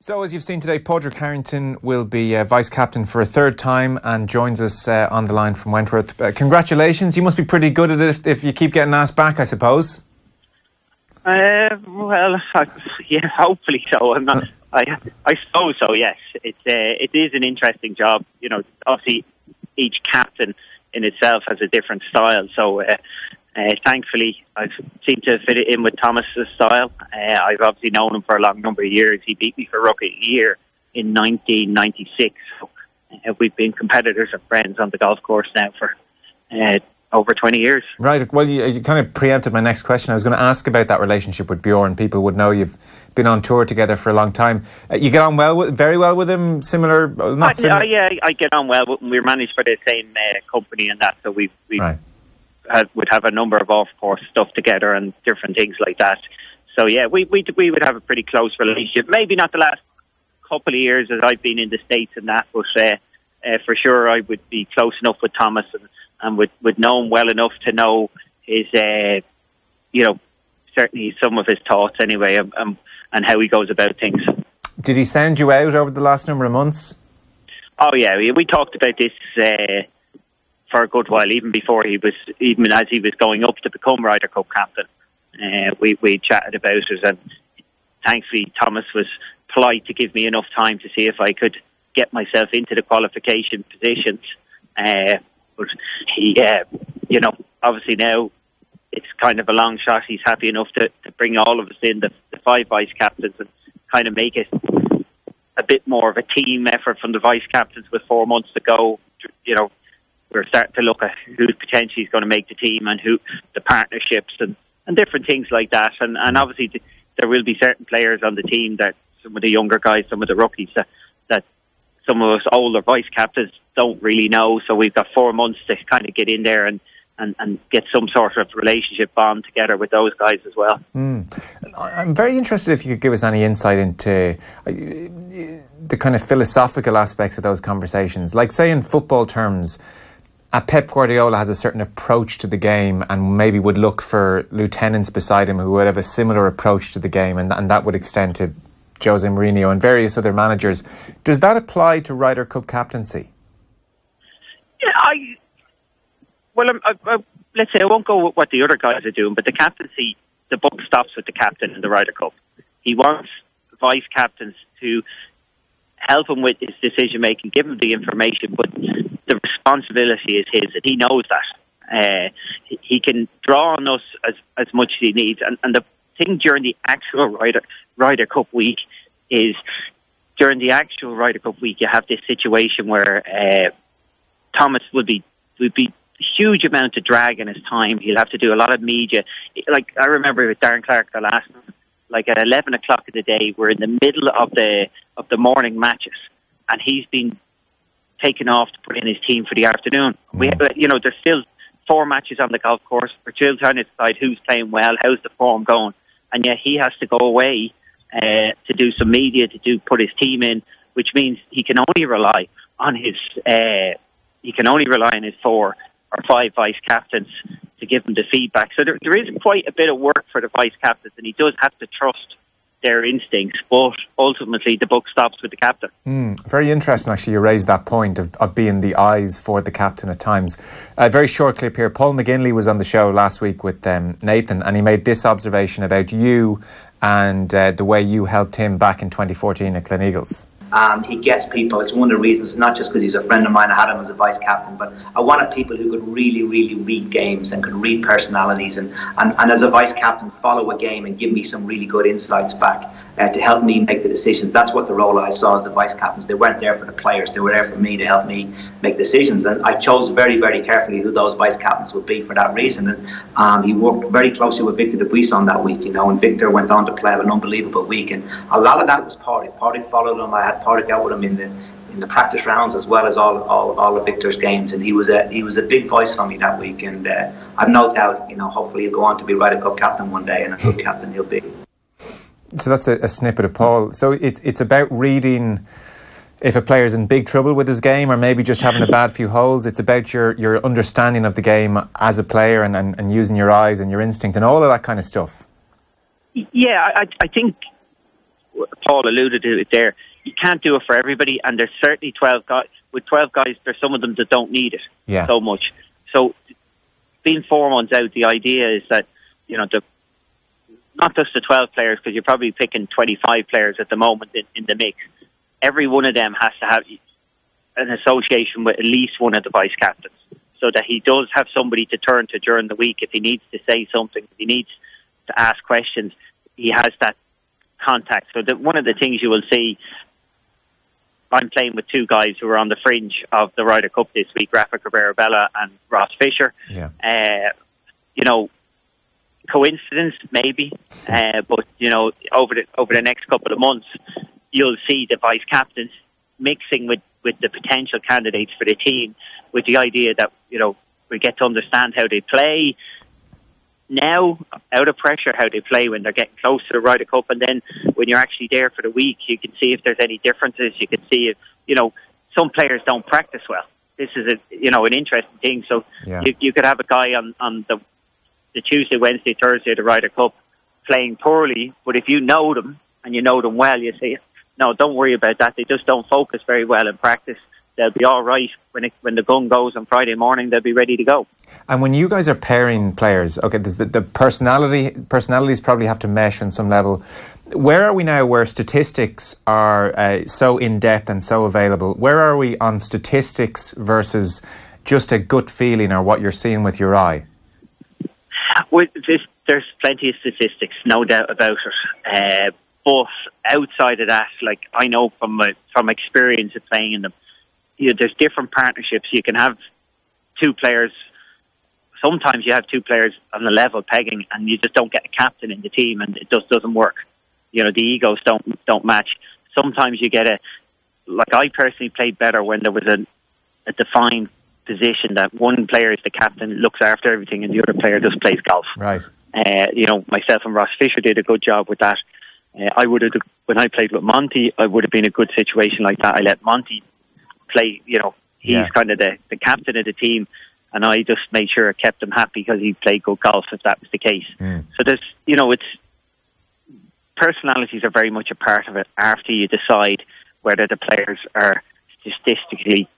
So, as you've seen today, Padraig Harrington will be vice-captain for a third time and joins us on the line from Wentworth. Congratulations. You must be pretty good at it if you keep getting asked back, I suppose. Yeah, hopefully so. I'm not. I suppose so. Yes, it is an interesting job. You know, obviously each captain in itself has a different style. So, thankfully, I've seemed to fit it in with Thomas's style. I've obviously known him for a long number of years. He beat me for Rookie of the Year in 1996. So, we've been competitors and friends on the golf course now for over 20 years. Right. Well, you kind of preempted my next question. I was going to ask about that relationship with Bjorn. People would know you've been on tour together for a long time. You get on very well with him? Similar? Yeah, I get on well with him. We're managed by the same company and that, so we right. would have a number of off-course stuff together and different things like that. So yeah, we would have a pretty close relationship. Maybe not the last couple of years as I've been in the States and that, but for sure I would be close enough with Thomas and would know him well enough to know his, certainly some of his thoughts anyway, and how he goes about things. Did he send you out over the last number of months? Oh yeah, we talked about this for a good while, even as he was going up to become Ryder Cup captain. We chatted about it, and thankfully Thomas was polite to give me enough time to see if I could get myself into the qualification positions. But he, obviously now it's kind of a long shot. He's happy enough to bring all of us in, the five vice captains, and kind of make it a bit more of a team effort from the vice captains with 4 months to go. You know, we're starting to look at who potentially is going to make the team and who the partnerships and different things like that. And obviously there will be certain players on the team, that some of the younger guys, some of the rookies, that some of us older vice captains don't really know. So we've got 4 months to kind of get in there and get some sort of relationship bond together with those guys as well. I'm very interested if you could give us any insight into the kind of philosophical aspects of those conversations. Like, say in football terms, Pep Guardiola has a certain approach to the game and maybe would look for lieutenants beside him who would have a similar approach to the game, and that would extend to Jose Mourinho and various other managers. Does that apply to Ryder Cup captaincy? Yeah, let's say I won't go with what the other guys are doing, but the captaincy, the buck stops with the captain in the Ryder Cup. He wants vice captains to help him with his decision making, give him the information, but the responsibility is his, and he knows that. He can draw on us as much as he needs, and the thing during the actual Ryder Cup week is, during the actual Ryder Cup week, you have this situation where Thomas would be huge amount of drag in his time. He'll have to do a lot of media. Like, I remember with Darren Clark the last one, like at 11 o'clock in the day, we're in the middle of the morning matches, and he's been taken off to put in his team for the afternoon. There's still 4 matches on the golf course. We're still trying to decide who's playing well, how's the form going, and yet he has to go away to do some media, to put his team in, which means he can only rely on his 4 or 5 vice captains to give him the feedback. So there is quite a bit of work for the vice captains, and he does have to trust their instincts, but ultimately the buck stops with the captain. Very interesting, actually, you raised that point of being the eyes for the captain at times. A very short clip here. Paul McGinley was on the show last week with Nathan, and he made this observation about you and the way you helped him back in 2014 at Gleneagles. He gets people. It's one of the reasons, not just because he's a friend of mine, I had him as a vice captain, but I wanted people who could really, really read games and could read personalities and as a vice captain, follow a game and give me some really good insights back to help me make the decisions. That's what the role I saw as the vice captains. They weren't there for the players, they were there for me to help me make decisions, and I chose very, very carefully who those vice captains would be for that reason. And he worked very closely with Victor Dubuisson that week, and Victor went on to play an unbelievable week, and a lot of that was Padraig. Padraig followed him. I had Padraig out with him in the practice rounds as well as all of Victor's games, and he was a big voice for me that week, and I've no doubt, hopefully he'll go on to be Ryder Cup captain one day, and a good captain he'll be. So that's a snippet of Paul. So it's about reading if a player's in big trouble with his game, or maybe just having a bad few holes. It's about your understanding of the game as a player and using your eyes and your instinct and all of that kind of stuff. Yeah, I think Paul alluded to it there. You can't do it for everybody, and there's certainly 12 guys. With 12 guys, there's some of them that don't need it so much. So, being 4 months out, the idea is that, not just the 12 players, because you're probably picking 25 players at the moment in the mix. Every one of them has to have an association with at least one of the vice captains, so that he does have somebody to turn to during the week if he needs to say something, if he needs to ask questions. He has that contact. So one of the things you will see, I'm playing with 2 guys who are on the fringe of the Ryder Cup this week, Rafa Cabrera-Bella and Ross Fisher. Coincidence maybe, but over the next couple of months, you'll see the vice captains mixing with the potential candidates for the team, with the idea that we get to understand how they play now, out of pressure, how they play when they're getting close to the Ryder Cup, and then when you're actually there for the week, you can see if there's any differences. You can see if some players don't practice well. This is an interesting thing. So you could have a guy on the Tuesday, Wednesday, Thursday of the Ryder Cup playing poorly, but if you know them and you know them well, you say, no, don't worry about that. They just don't focus very well in practice. They'll be all right when the gun goes on Friday morning. They'll be ready to go. And when you guys are pairing players, okay, there's the personalities probably have to mesh on some level. Where are we now where statistics are so in-depth and so available? Where are we on statistics versus just a gut feeling or what you're seeing with your eye? There's plenty of statistics, no doubt about it. But outside of that, like I know from experience of playing in them, there's different partnerships. You can have 2 players. Sometimes you have 2 players on the level pegging, and you just don't get a captain in the team, and it just doesn't work. The egos don't match. Sometimes you get I personally played better when there was a defined position that one player is the captain, looks after everything, and the other player just plays golf. Right. Myself and Ross Fisher did a good job with that. When I played with Monty, I would have been a good situation like that. I let Monty play, he's kind of the captain of the team, and I just made sure I kept him happy because he played good golf, if that was the case. So there's, it's personalities are very much a part of it after you decide whether the players are statistically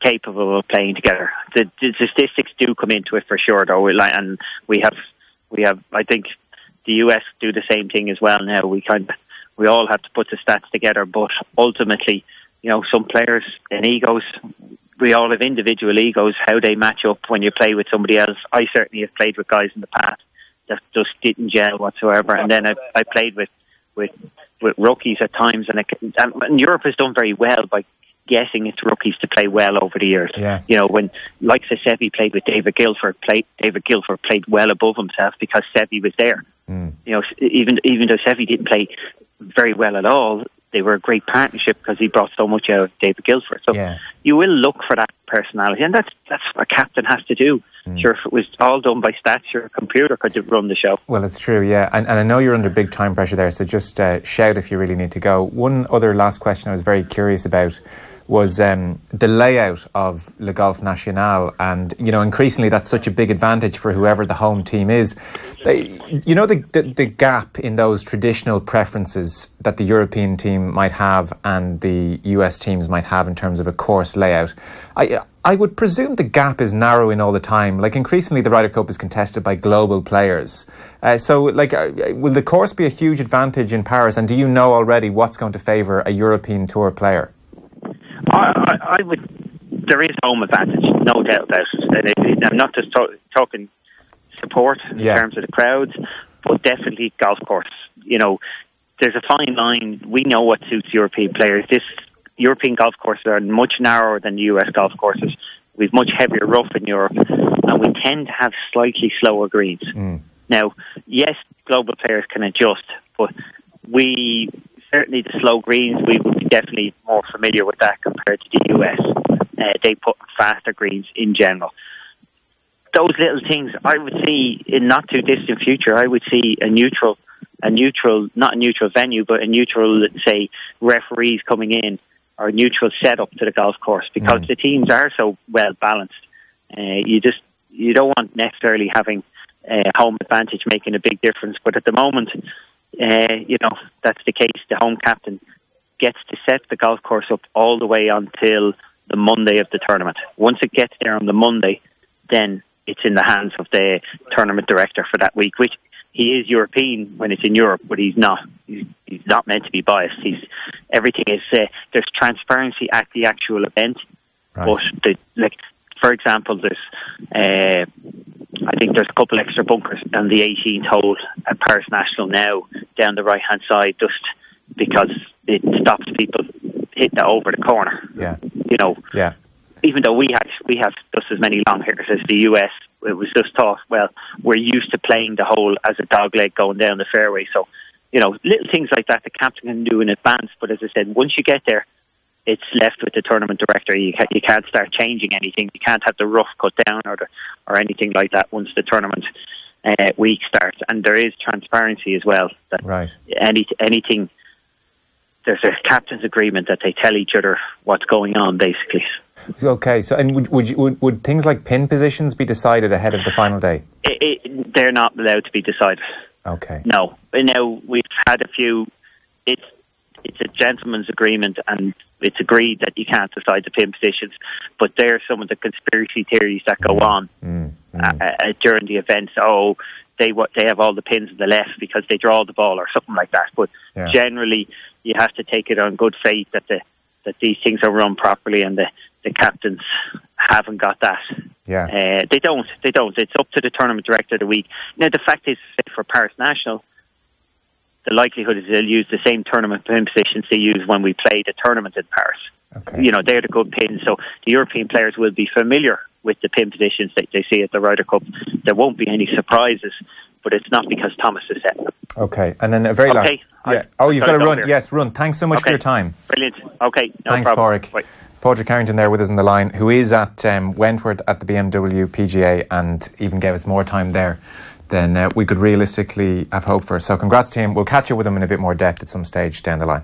capable of playing together. The statistics do come into it for sure, though, and we have. I think the US do the same thing as well now. We all have to put the stats together, but ultimately, some players and egos. We all have individual egos. How they match up when you play with somebody else. I certainly have played with guys in the past that just didn't gel whatsoever, and then I played with rookies at times, and Europe has done very well by getting its rookies to play well over the years. Yes. When like Sevi played with David Guilford played well above himself because Sevi was there. Even though Sevi didn't play very well at all, they were a great partnership because he brought so much out of David Guilford. So you will look for that personality, and that's what a captain has to do. Sure, if it was all done by stats, your computer could run the show. Well, it's true, yeah. And I know you're under big time pressure there, so just shout if you really need to go. One other last question I was very curious about was the layout of Le Golf National, and increasingly that's such a big advantage for whoever the home team is. The gap in those traditional preferences that the European team might have and the US teams might have in terms of a course layout. I would presume the gap is narrowing all the time. Like increasingly the Ryder Cup is contested by global players. So will the course be a huge advantage in Paris, and do you know already what's going to favour a European Tour player? I would. There is home advantage, no doubt about it. And I'm not just talking support in terms of the crowds, but definitely golf course. There's a fine line. We know what suits European players. This European golf courses are much narrower than the US golf courses. We've much heavier rough in Europe, and we tend to have slightly slower greens. Now, yes, global players can adjust, but certainly the slow greens, we would be definitely more familiar with that compared to the US. They put faster greens in general. Those little things, I would see in not too distant future, I would see not a neutral venue, but a neutral, let's say, referees coming in, or a neutral setup to the golf course, because the teams are so well balanced. You don't want necessarily having home advantage making a big difference, but at the moment, that's the case. The home captain gets to set the golf course up all the way until the Monday of the tournament. Once it gets there on the Monday, then it's in the hands of the tournament director for that week, which he is European when it's in Europe, but he's not. He's not meant to be biased. Everything is there's transparency at the actual event, right. But for example, there's I think there's a couple extra bunkers on the 18th hole at Paris National now down the right hand side, just because it stops people hitting it over the corner. Yeah, Yeah. Even though we have just as many long hitters as the US, it was just thought, well, we're used to playing the hole as a dog leg going down the fairway. So, little things like that the captain can do in advance. But as I said, once you get there, it's left with the tournament director. You can't start changing anything. You can't have the rough cut down or anything like that once the tournament week starts. And there is transparency as well. That right. Anything. There's a captain's agreement that they tell each other what's going on, basically. Okay, so and would things like pin positions be decided ahead of the final day? They're not allowed to be decided. Okay. No. Now, we've had a few. It's a gentleman's agreement, and it's agreed that you can't decide the pin positions. But there are some of the conspiracy theories that go on during the event. Oh, they have all the pins on the left because they draw the ball or something like that. But generally, you have to take it on good faith that these things are run properly, and the captains haven't got that. Yeah. They don't. It's up to the tournament director of the week. Now, the fact is, for Paris National, the likelihood is they'll use the same tournament pin positions they use when we play the tournament in Paris. Okay. They're the good pins. So the European players will be familiar with the pin positions that they see at the Ryder Cup. There won't be any surprises, but it's not because Thomas is setting them. Okay. And then a very last... Yeah. You've got to run. Here. Yes, run. Thanks so much for your time. Brilliant. Okay. Thanks, problem. Padraig. Padraig Harrington there with us on the line, who is at Wentworth at the BMW PGA, and even gave us more time there than we could realistically have hoped for. So congrats to him. We'll catch up with him in a bit more depth at some stage down the line.